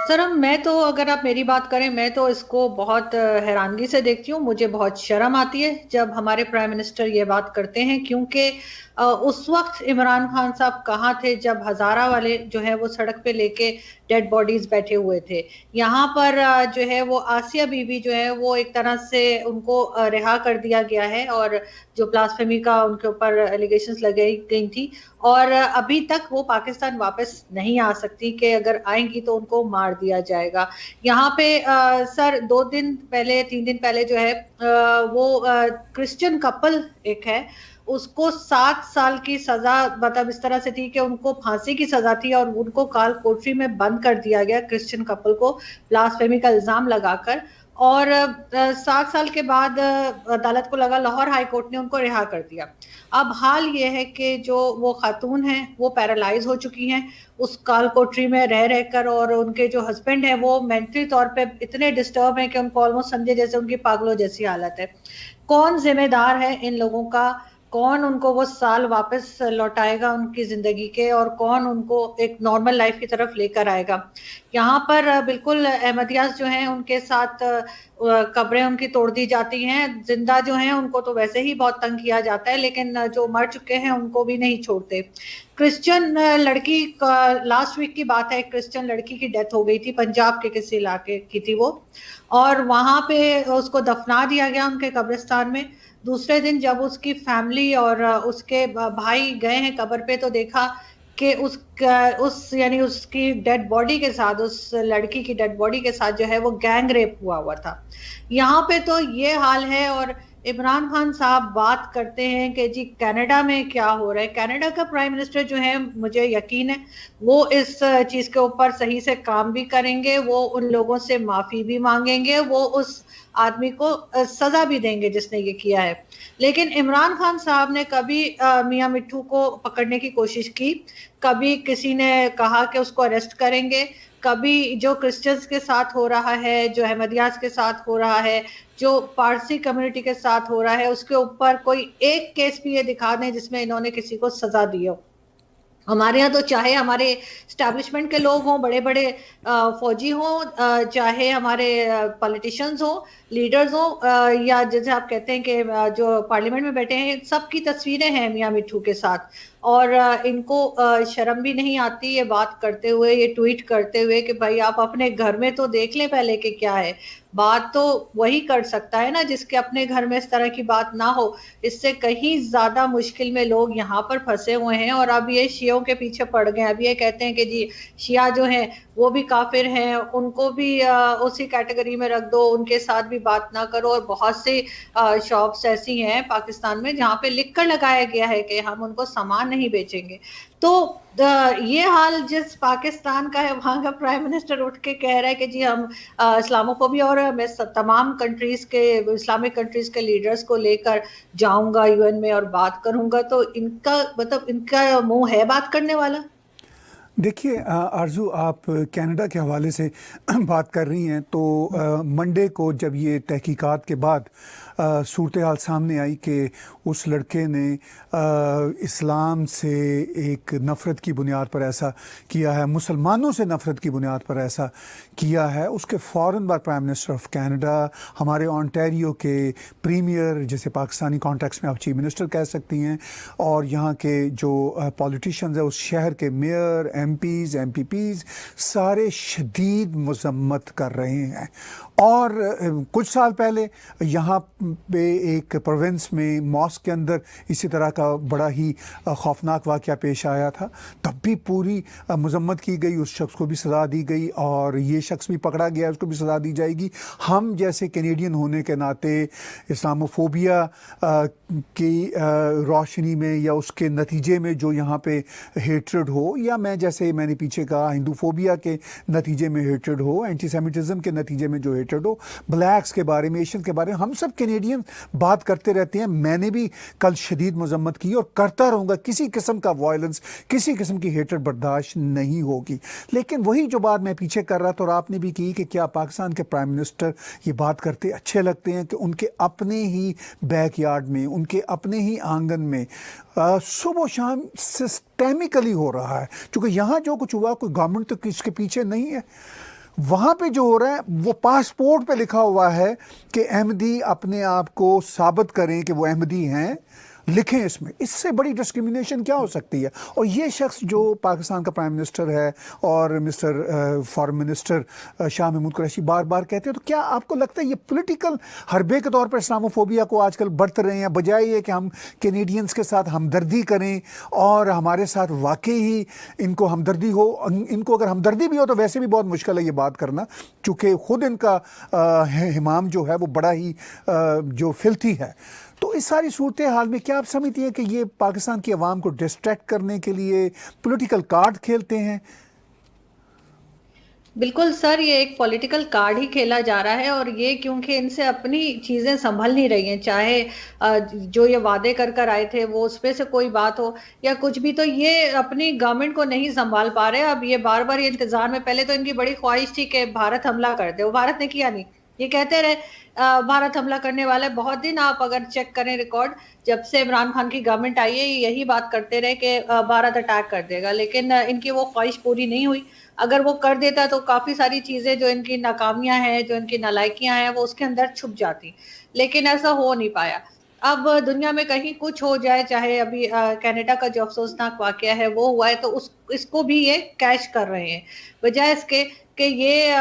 Sir हम मैं तो अगर आप मेरी बात करें मैं तो इसको बहुत हैरानगी से देखती हूँ। मुझे बहुत शर्म आती है जब हमारे प्राइम मिनिस्टर ये बात करते हैं, क्योंकि उस वक्त इमरान खान साहब कहाँ थे जब हजारा वाले जो है वो सड़क पे लेके डेड बॉडीज बैठे हुए थे। यहाँ पर जो है वो आसिया बीबी जो है वो एक तरह से उनको रिहा कर दिया गया है, और जो ब्लास्फेमी का उनके ऊपर एलिगेशंस लगाई गई थी, और अभी तक वो पाकिस्तान वापस नहीं आ सकती कि अगर आएंगी तो उनको मार दिया जाएगा। यहाँ पे सर 2 दिन पहले 3 दिन पहले जो है वो क्रिश्चियन कपल एक है, उसको 7 साल की सजा मतलब इस तरह से थी कि उनको फांसी की सजा थी, और उनको काल कोठरी में बंद कर दिया गया क्रिश्चियन कपल को ब्लास्फेमी का इल्जाम लगाकर। और 7 साल के बाद अदालत को लगा, लाहौर हाई कोर्ट ने उनको रिहा कर दिया। अब हाल ये है कि जो वो खातून है वो पैरालाइज हो चुकी हैं उस काल कोठरी में रह रहकर, और उनके जो हस्बैंड है वो मेंटली तौर पे इतने डिस्टर्ब हैं कि उनको ऑलमोस्ट समझे जैसे उनकी पागलों जैसी हालत है। कौन जिम्मेदार है इन लोगों का? कौन उनको वो साल वापस लौटाएगा उनकी जिंदगी के, और कौन उनको एक नॉर्मल लाइफ की तरफ लेकर आएगा? यहाँ पर बिल्कुल अहमदियास जो हैं उनके साथ कब्रें उनकी तोड़ दी जाती हैं। जिंदा जो हैं उनको तो वैसे ही बहुत तंग किया जाता है, लेकिन जो मर चुके हैं उनको भी नहीं छोड़ते। क्रिश्चियन लड़की लास्ट वीक की बात है, क्रिश्चियन लड़की की डेथ हो गई थी, पंजाब के किसी इलाके की थी वो, और वहां पे उसको दफना दिया गया उनके कब्रिस्तान में। दूसरे दिन जब उसकी फैमिली और उसके भाई गए हैं कब्र पे, तो देखा कि उस यानी उसकी डेड बॉडी के साथ, उस लड़की की डेड बॉडी के साथ जो है वो गैंग रेप हुआ हुआ था। यहाँ पे तो ये हाल है। और इमरान खान साहब बात करते हैं कि जी कनाडा में क्या हो रहा है। कनाडा का प्राइम मिनिस्टर जो है, मुझे यकीन है वो इस चीज के ऊपर सही से काम भी करेंगे, वो उन लोगों से माफी भी मांगेंगे, वो उस आदमी को सजा भी देंगे जिसने ये किया है। लेकिन इमरान खान साहब ने कभी मियां मिट्ठू को पकड़ने की कोशिश की, कभी किसी ने कहा कि उसको अरेस्ट करेंगे, कभी जो क्रिश्चियंस के साथ हो रहा है, जो अहमदियास के साथ हो रहा है, जो पारसी कम्युनिटी के साथ हो रहा है, उसके ऊपर कोई एक केस भी ये दिखा दें जिसमें इन्होंने किसी को सजा दी हो। हमारे यहाँ तो चाहे हमारे स्टैब्लिशमेंट के लोग हों, बड़े बड़े फौजी हों, चाहे हमारे पॉलिटिशियंस हों, लीडर्स हों, या जैसे आप कहते हैं कि जो पार्लियामेंट में बैठे हैं, सबकी तस्वीरें हैं मियां मिट्ठू के साथ। और इनको शर्म भी नहीं आती ये बात करते हुए, ये ट्वीट करते हुए कि भाई आप अपने घर में तो देख लें पहले कि क्या है। बात तो वही कर सकता है ना जिसके अपने घर में इस तरह की बात ना हो। इससे कहीं ज्यादा मुश्किल में लोग यहाँ पर फंसे हुए हैं, और अब ये शियों के पीछे पड़ गए। अब ये कहते हैं कि जी शिया जो हैं वो भी काफिर हैं, उनको भी उसी कैटेगरी में रख दो, उनके साथ भी बात ना करो। और बहुत सी शॉप्स ऐसी हैं पाकिस्तान में जहाँ पे लिख कर लगाया गया है कि हम उनको सामान नहीं बेचेंगे। तो ये हाल जिस पाकिस्तान का है, वहां का प्राइम मिनिस्टर उठ के कह रहा है कि जी हम इस्लामोफोबिया, और मैं तमाम कंट्रीज के, इस्लामिक कंट्रीज के लीडर्स को लेकर जाऊंगा यूएन में और बात करूंगा। तो इनका मतलब इनका मुंह है बात करने वाला? देखिए आरजू, आप कनाडा के हवाले से बात कर रही हैं तो मंडे को जब ये तहकीकात के बाद सूरत हाल सामने आई कि उस लड़के ने इस्लाम से एक नफ़रत की बुनियाद पर ऐसा किया है, मुसलमानों से नफ़रत की बुनियाद पर ऐसा किया है, उसके फ़ौरन बाद प्राइम मिनिस्टर ऑफ कनाडा, हमारे ओंटारियो के प्रीमियर, जिसे पाकिस्तानी कॉन्टेक्स्ट में आप चीफ मिनिस्टर कह सकती हैं, और यहाँ के जो पॉलिटिशियंस हैं, उस शहर के मेयर, एमपीज़, एमपीपीज़, सारे शदीद मजम्मत कर रहे हैं। और कुछ साल पहले यहाँ पे एक प्रोविंस में मॉस्क के अंदर इसी तरह का बड़ा ही खौफनाक वाक़या पेश आया था, तब भी पूरी मजम्मत की गई, उस शख्स को भी सज़ा दी गई, और ये शख्स भी पकड़ा गया, उसको भी सज़ा दी जाएगी। हम जैसे कैनेडियन होने के नाते इस्लामोफोबिया की रोशनी में या उसके नतीजे में जो यहाँ पे हेट्रेड हो, या मैं जैसे मैंने पीछे कहा हिंदूफोबिया के नतीजे में हेट्रेड हो, एंटीसेमिटिज़म के नतीजे में जो हेट्रेड हो, ब्लैक्स के बारे में, एशियन के बारे में, हम सब कैनेडियन बात करते रहते हैं। मैंने भी कल शदीद मजम्मत की और करता रहूँगा। किसी किस्म का वायलेंस, किसी किस्म की हेट्रेड बर्दाश्त नहीं होगी। लेकिन वही जो बात मैं पीछे कर रहा था और आपने भी की कि क्या पाकिस्तान के प्राइम मिनिस्टर ये बात करते अच्छे लगते हैं कि उनके अपने ही बैकयार्ड में, उनके अपने ही आंगन में सुबह शाम सिस्टेमिकली हो रहा है। क्योंकि यहाँ जो कुछ हुआ, कोई गवर्नमेंट तो इसके पीछे नहीं है, वहाँ पे जो हो रहा है वो पासपोर्ट पे लिखा हुआ है कि अहमदी अपने आप को साबित करें कि वो अहमदी हैं, लिखें इसमें। इससे बड़ी डिस्क्रिमिनेशन क्या हो सकती है? और ये शख्स जो पाकिस्तान का प्राइम मिनिस्टर है और mister foreign minister Shah Mahmood Qureshi बार बार कहते हैं, तो क्या आपको लगता है ये पॉलिटिकल हरबे के तौर पर इस्लामोफोबिया को आजकल बढ़त रहे हैं, बजाय ये कि हम कैनेडियंस के साथ हमदर्दी करें और हमारे साथ वाकई ही इनको हमदर्दी हो? इनको अगर हमदर्दी भी हो तो वैसे भी बहुत मुश्किल है ये बात करना, चूँकि खुद इनका हिमाम जो है वो बड़ा ही जो फिल्थी है। तो इस सारी सूरत हाल में क्या आप समझती हैं कि ये पाकिस्तान की आवाम को डिस्ट्रैक्ट करने के लिए पॉलिटिकल कार्ड खेलते हैं? बिल्कुल सर, ये एक पॉलिटिकल कार्ड ही खेला जा रहा है, और ये क्योंकि इनसे अपनी चीजें संभल नहीं रही हैं, चाहे जो ये वादे कर कर आए थे वो उस पे से कोई बात हो या कुछ भी, तो ये अपनी गवर्नमेंट को नहीं संभाल पा रहे। अब ये बार बार ये इंतजार में, पहले तो इनकी बड़ी ख्वाहिश थी कि भारत हमला कर दे, वो भारत ने किया नहीं। ये कहते रहे भारत हमला करने वाला है बहुत दिन, आप अगर चेक करें रिकॉर्ड, जब से इमरान खान की गवर्नमेंट आई है यही बात करते रहे कि भारत अटैक कर देगा, लेकिन इनकी वो ख्वाहिश पूरी नहीं हुई। अगर वो कर देता तो काफी सारी चीजें जो इनकी नाकामियां हैं, जो इनकी नालायकियां हैं, वो उसके अंदर छुप जाती, लेकिन ऐसा हो नहीं पाया। अब दुनिया में कहीं कुछ हो जाए, चाहे अभी कनाडा का जो अफसोसनाक वाकया है वो हुआ है, तो इसको भी ये कैश कर रहे हैं, बजाय इसके कि ये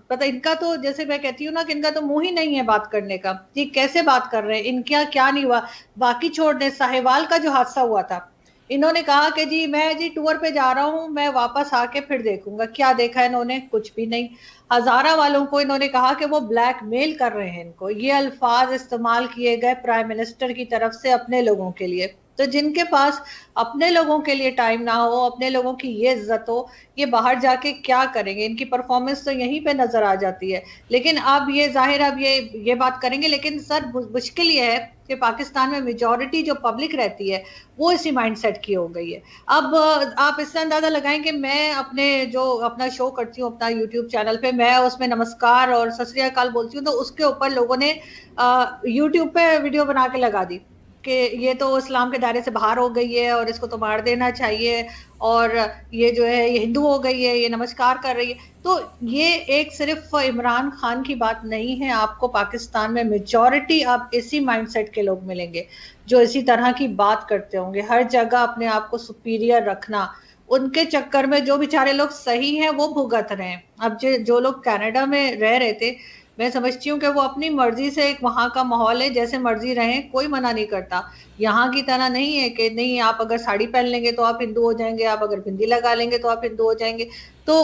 पता, इनका तो जैसे मैं कहती हूँ ना कि इनका तो मुंह ही नहीं है बात करने का। ये कैसे बात कर रहे हैं, इनका क्या नहीं हुआ। बाकी छोड़ दे, साहिवाल का जो हादसा हुआ था, इन्होंने कहा कि जी मैं जी टूर पे जा रहा हूँ, मैं वापस आके फिर देखूंगा। क्या देखा इन्होंने? कुछ भी नहीं। हजारा वालों को इन्होंने कहा कि वो ब्लैकमेल कर रहे हैं इनको। ये अल्फाज इस्तेमाल किए गए प्राइम मिनिस्टर की तरफ से अपने लोगों के लिए। तो जिनके पास अपने लोगों के लिए टाइम ना हो, अपने लोगों की ये इज्जत हो, ये बाहर जाके क्या करेंगे? इनकी परफॉर्मेंस तो यहीं पे नजर आ जाती है। लेकिन अब ये जाहिर, अब ये बात करेंगे, लेकिन सर मुश्किल ये है कि पाकिस्तान में मेजॉरिटी जो पब्लिक रहती है वो इसी माइंडसेट की हो गई है। अब आप इससे अंदाजा लगाएं कि मैं अपना शो करती हूँ अपना यूट्यूब चैनल पे, मैं उसमें नमस्कार और सत श्री अकाल बोलती हूँ, तो उसके ऊपर लोगों ने यूट्यूब पे वीडियो बना के लगा दी कि ये तो इस्लाम के दायरे से बाहर हो गई है और इसको तो मार देना चाहिए, और ये जो है ये हिंदू हो गई है, ये नमस्कार कर रही है। तो ये एक सिर्फ इमरान खान की बात नहीं है, आपको पाकिस्तान में मेजॉरिटी आप इसी माइंडसेट के लोग मिलेंगे जो इसी तरह की बात करते होंगे, हर जगह अपने आप को सुपीरियर रखना। उनके चक्कर में जो बेचारे लोग सही हैं वो भुगत रहे हैं। अब जो लोग कनाडा में रह रहे थे, मैं समझती हूँ कि वो अपनी मर्जी से, एक वहां का माहौल है, जैसे मर्जी रहें, कोई मना नहीं करता। यहाँ की तरह नहीं है कि नहीं आप अगर साड़ी पहन लेंगे तो आप हिंदू हो जाएंगे, आप अगर बिंदी लगा लेंगे तो आप हिंदू हो जाएंगे। तो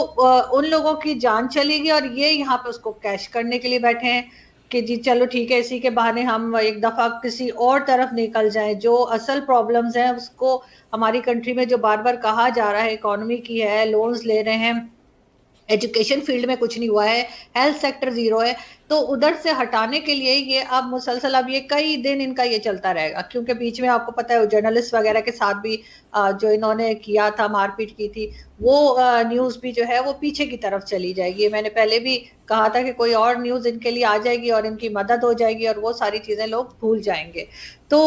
उन लोगों की जान चलेगी, और ये यहाँ पे उसको कैश करने के लिए बैठे हैं कि जी चलो ठीक है, इसी के बहाने हम एक दफा किसी और तरफ निकल जाएं। जो असल प्रॉब्लम्स हैं उसको हमारी कंट्री में जो बार बार कहा जा रहा है, इकोनॉमी की है, लोन्स ले रहे हैं, एजुकेशन फील्ड में कुछ नहीं हुआ है, हेल्थ सेक्टर जीरो है, तो उधर से हटाने के लिए ये अब मुसलसल, अब ये कई दिन इनका ये चलता रहेगा। क्योंकि बीच में आपको पता है जर्नलिस्ट वगैरह के साथ भी जो इन्होंने किया था, मारपीट की थी, वो न्यूज भी जो है वो पीछे की तरफ चली जाएगी। मैंने पहले भी कहा था कि कोई और न्यूज इनके लिए आ जाएगी और इनकी मदद हो जाएगी और वो सारी चीजें लोग भूल जाएंगे। तो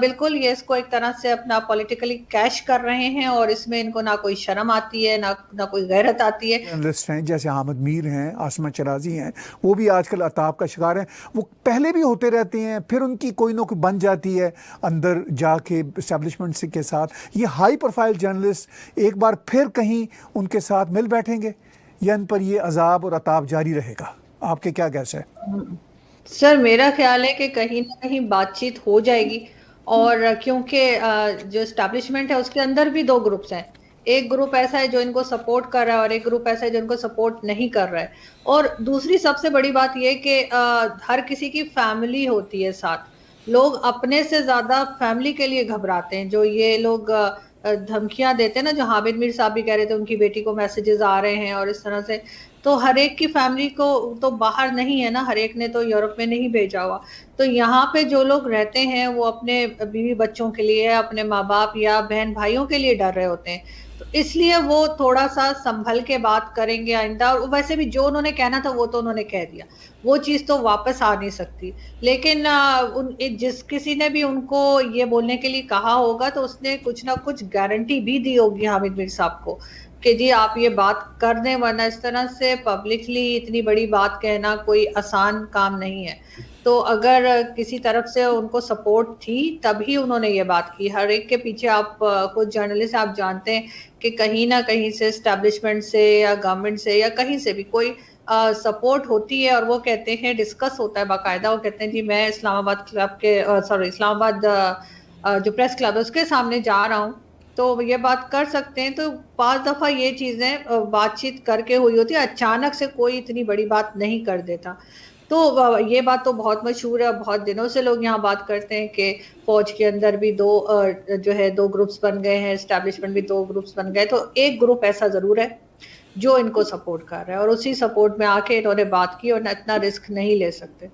बिल्कुल ये इसको एक तरह से अपना पॉलिटिकली कैश कर रहे हैं, और इसमें इनको ना कोई शर्म आती है, ना कोई गैरत आती है। जर्नलिस्ट हैं जैसे अहमद मीर हैं, आसमा चराजी हैं, वो भी आजकल अताब का शिकार हैं। वो पहले भी होते रहते हैं, फिर उनकी कोई ना कोई बन जाती है अंदर जाके इस्टेब्लिशमेंट के साथ। ये हाई प्रोफाइल जर्नलिस्ट एक बार फिर कहीं उनके साथ मिल बैठेंगे या इन पर ये अजाब और अताब जारी रहेगा? आपके क्या गैस है? सर मेरा ख्याल है कि कहीं ना कहीं बातचीत हो जाएगी, और क्योंकि जो एस्टैब्लिशमेंट है उसके अंदर भी दो ग्रुप्स हैं। एक ग्रुप ऐसा है जो इनको सपोर्ट कर रहा है, और एक ग्रुप ऐसा है जो इनको सपोर्ट नहीं कर रहा है। और दूसरी सबसे बड़ी बात यह कि हर किसी की फैमिली होती है साथ। लोग अपने से ज्यादा फैमिली के लिए घबराते हैं। जो ये लोग धमकियां देते हैं ना, जो हामिद मीर साहब भी कह रहे थे उनकी बेटी को मैसेजेस आ रहे हैं और इस तरह से, तो हर एक की फैमिली को तो बाहर नहीं है ना, हर एक ने तो यूरोप में नहीं भेजा हुआ। तो यहाँ पे जो लोग रहते हैं वो अपने बीवी बच्चों के लिए, अपने माँ बाप या बहन भाइयों के लिए डर रहे होते हैं। तो इसलिए वो थोड़ा सा संभल के बात करेंगे आइंदा। और वैसे भी जो उन्होंने कहना था वो तो उन्होंने कह दिया, वो चीज तो वापस आ नहीं सकती। लेकिन जिस किसी ने भी उनको ये बोलने के लिए कहा होगा तो उसने कुछ ना कुछ गारंटी भी दी होगी हामिद मीर साहब को कि जी आप ये बात कर दें, वरना इस तरह से पब्लिकली इतनी बड़ी बात कहना कोई आसान काम नहीं है। तो अगर किसी तरफ से उनको सपोर्ट थी तभी उन्होंने ये बात की। हर एक के पीछे आप खुद जर्नलिस्ट आप जानते हैं कि कहीं ना कहीं से एस्टेब्लिशमेंट से या गवर्नमेंट से या कहीं से भी कोई सपोर्ट होती है, और वो कहते हैं, डिस्कस होता है बाकायदा, वो कहते हैं जी मैं इस्लामाबाद क्लब के सॉरी इस्लामाबाद जो प्रेस क्लब है उसके सामने जा रहा हूँ, तो ये बात कर सकते हैं। तो 5 दफा ये चीजें बातचीत करके हुई होती है, अचानक से कोई इतनी बड़ी बात नहीं कर देता। तो ये बात तो बहुत मशहूर है, बहुत दिनों से लोग यहाँ बात करते हैं कि फौज के अंदर भी जो है दो ग्रुप्स बन गए हैं, एस्टेब्लिशमेंट भी दो ग्रुप्स बन गए। तो एक ग्रुप ऐसा जरूर है जो इनको सपोर्ट कर रहा है, और उसी सपोर्ट में आके इन्होंने बात की और इतना रिस्क नहीं ले सकते।